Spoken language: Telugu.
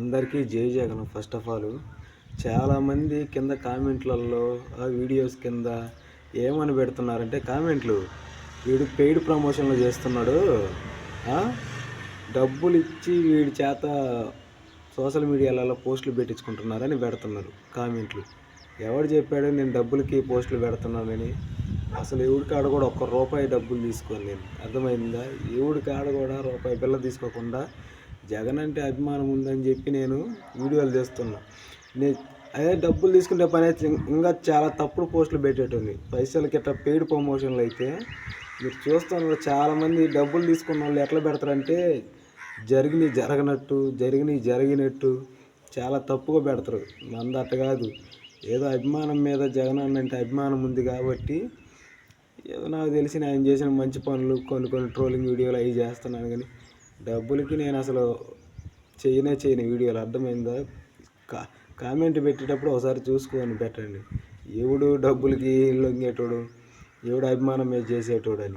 అందరికీ జై జగన్. ఫస్ట్ ఆఫ్ ఆల్ చాలామంది కింద కామెంట్లలో ఆ వీడియోస్ కింద ఏమని పెడుతున్నారంటే కామెంట్లు, వీడు పెయిడ్ ప్రమోషన్లు చేస్తున్నాడు, డబ్బులు ఇచ్చి వీడి చేత సోషల్ మీడియాలలో పోస్టులు పెట్టించుకుంటున్నారని పెడుతున్నారు కామెంట్లు. ఎవడు చెప్పాడు నేను డబ్బులకి పోస్టులు పెడుతున్నానని? అసలు ఎవడి కాడ కూడా ₹1 డబ్బులు తీసుకోను నేను, అర్థమైందా? ఎవడి కాడ కూడా రూపాయి బిల్ల తీసుకోకుండా జగన్ అంటే అభిమానం ఉందని చెప్పి నేను వీడియోలు చేస్తున్నా. అదే డబ్బులు తీసుకుంటే పని అయితే ఇంకా చాలా తప్పుడు పోస్టులు పెట్టేటుంది. పైసలకి ఇట్లా పెయిడ్ ప్రమోషన్లు అయితే మీరు చూస్తున్నారు. చాలామంది డబ్బులు తీసుకున్న వాళ్ళు ఎట్లా పెడతారంటే జరిగినట్టు చాలా తప్పుగా పెడతారు. మంది అట్ట కాదు, ఏదో అభిమానం మీద జగన్ అంటే అభిమానం ఉంది కాబట్టి ఏదో నాకు తెలిసిన ఆయన చేసిన మంచి పనులు కొన్ని ట్రోలింగ్ వీడియోలు అవి చేస్తున్నాను. కానీ డబ్బులకి నేను అసలు చేయని వీడియోలు, అర్థమైందా? కామెంట్ పెట్టేటప్పుడు ఒకసారి చూసుకొని పెట్టండి. ఎవడు డబ్బులకి లొంగేటోడు, ఎవడు అభిమానం మీద చేసేటోడు అని.